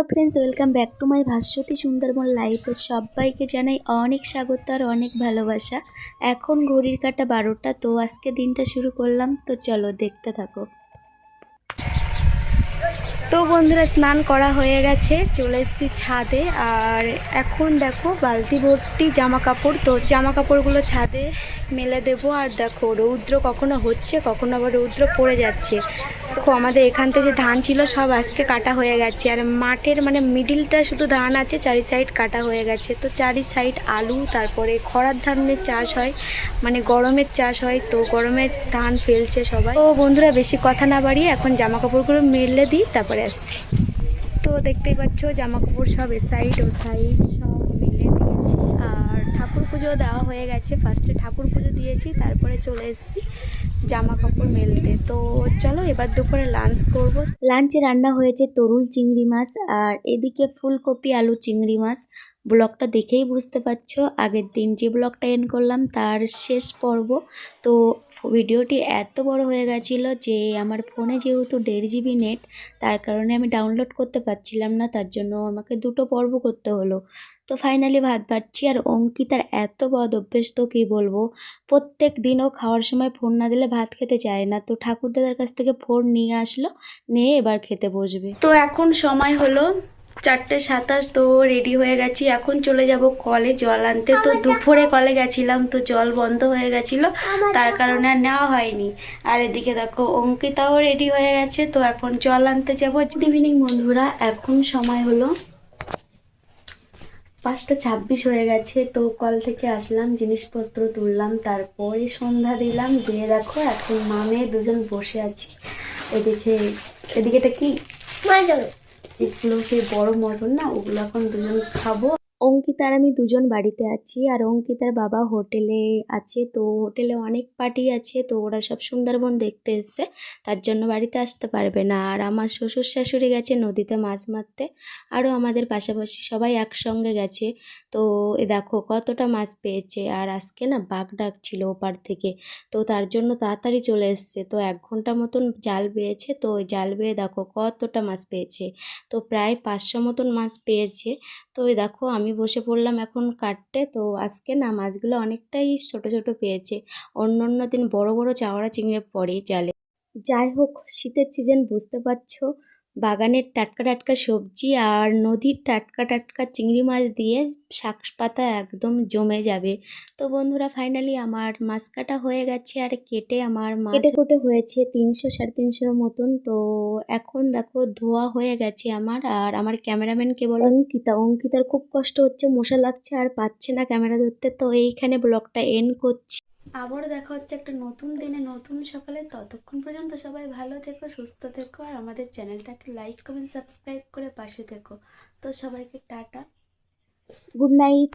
Hello friends, welcome back to my Bhaswati Sundarban লাইফে সবাইকে জানাই অনেক স্বাগত আর অনেক ভালোবাসা। এখন ঘড়ির কাঁটা 12টা, তো আজকে দিনটা শুরু করলাম, তো চলো দেখতে থাকো। তো বন্ধুরা, স্নান করা হয়ে গেছে, চলে এসেছি ছাদে। আর এখন দেখো বালতি ভর্তি জামা কাপড়, তো জামা কাপড়গুলো ছাদে মেলে দেবো। আর দেখো রৌদ্র কখনো হচ্ছে, কখনো আবার রৌদ্র পড়ে যাচ্ছে। দেখো আমাদের এখান থেকে যে ধান ছিল সব আজকে কাটা হয়ে গেছে, আর মাঠের মানে মিডিলটা শুধু ধান আছে, চারি সাইড কাটা হয়ে গেছে। তো চারি সাইড আলু, তারপরে খরার ধানের চাষ হয়, মানে গরমের চাষ হয়, তো গরমের ধান ফেলছে সবাই। তো বন্ধুরা বেশি কথা না বাড়িয়ে এখন জামা কাপড়গুলো মেলে দিই, তারপরে আসছি। তো দেখতেই পাচ্ছ জামা কাপড় সব এ সাইড ও সাইড সব মেলে দিয়েছি। আর ঠাকুর পুজো দেওয়া হয়ে গেছে, ফার্স্টে ঠাকুর পুজো দিয়েছি, তারপরে চলে এসেছি জামা কাপড় মেলতে। তো চলো এবার দুপুরে লাঞ্চ করব। লাঞ্চে রান্না হয়েছে তরুল চিংড়ি মাছ, আর এদিকে ফুলকপি আলু চিংড়ি মাছ। ব্লগটা দেখেই বুঝতে পারছো আগের দিন যে ব্লগটা এন্ড করলাম তার শেষ পর্ব। তো ভিডিওটি এত বড় হয়ে গেছিলো যে আমার ফোনে যেহেতু 1.5 GB নেট, তার কারণে আমি ডাউনলোড করতে পারছিলাম না, তার জন্য আমাকে দুটো পর্ব করতে হলো। তো ফাইনালি ভাত বাড়ছি। আর অঙ্কিতার এত বদ অভ্যেস, তো কী বলবো, প্রত্যেক দিনও খাওয়ার সময় ফোন না দিলে ভাত খেতে চায় না। তো ঠাকুরদাদার কাছ থেকে ফোন নিয়ে আসলো, নিয়ে এবার খেতে বসবে। তো এখন সময় হলো 4:27, তো রেডি হয়ে গেছি, এখন চলে যাব কলে জল আনতে। তো দুপুরে কলে গেছিলাম, তো জল বন্ধ হয়ে গেছিলো, তার কারণে আর নেওয়া হয়নি। আর এদিকে দেখো অঙ্কিতাও রেডি হয়ে গেছে, তো এখন জল আনতে যাবো। গুড ইভিনিং বন্ধুরা, এখন সময় হলো 5:26 হয়ে গেছে। তো কল থেকে আসলাম, জিনিসপত্র তুললাম, তারপরে সন্ধ্যা দিলাম, দিয়ে দেখো এখন মামে দুজন বসে আছি। এদিকে এটা কি এগুলো সেই বড় মটন না, ওগুলো এখন দুজন খাবো। অঙ্কিতা আর আমি দুজন বাড়িতে আছি, আর অঙ্কিতার বাবা হোটেলে আছে। তো হোটেলে অনেক পার্টি আছে, তো ওরা সব সুন্দরবন দেখতে এসছে, তার জন্য বাড়িতে আসতে পারবে না। আর আমার শ্বশুর শাশুড়ি গেছে নদীতে মাছ মারতে, আরও আমাদের পাশাপাশি সবাই একসঙ্গে গেছে। তো এ দেখো কতটা মাছ পেয়েছে। আর আজকে না বাঘ ডাকছিল ওপার থেকে, তো তার জন্য তাড়াতাড়ি চলে এসছে। তো 1 ঘন্টা মতন জাল বেয়েছে, তো ওই জাল বেয়ে দেখো কতটা মাছ পেয়েছে। তো প্রায় 500 মতন মাছ পেয়েছে। তো এই দেখো আমি বসে পড়লাম এখন কাটতে। তো আজকে না মাছগুলো অনেকটাই ছোট ছোট পেয়েছে, অন্য অন্য দিন বড় বড় চাওড়া চিংড়ি পড়ে জালে। যাই হোক, শীতের সিজন বুঝতে পারছো, বাগানের টাটকা টাটকা সবজি আর নদীর টাটকা টাটকা চিংড়ি মাছ দিয়ে শাক পাতা একদম জমে যাবে। তো বন্ধুরা ফাইনালি আমার মাছ কাটা হয়ে গেছে, আর কেটে আমার মাছ কেটে কুটে হয়েছে 300 350 মতন। তো এখন দেখো ধোয়া হয়ে গেছে আমার। আর আমার ক্যামেরাম্যানকে বলো অঙ্কিতার খুব কষ্ট হচ্ছে, মশা লাগছে আর পাচ্ছে না ক্যামেরা ধরতে। তো এইখানে ব্লগটা এন্ড করছি। আবারও দেখা হচ্ছে একটা নতুন দিনে নতুন সকালে। ততক্ষণ পর্যন্ত সবাই ভালো থেকো, সুস্থ থেকো, আর আমাদের চ্যানেলটাকে লাইক কমেন্ট সাবস্ক্রাইব করে পাশে থেকো। তো সবাইকে টাটা, গুড নাইট।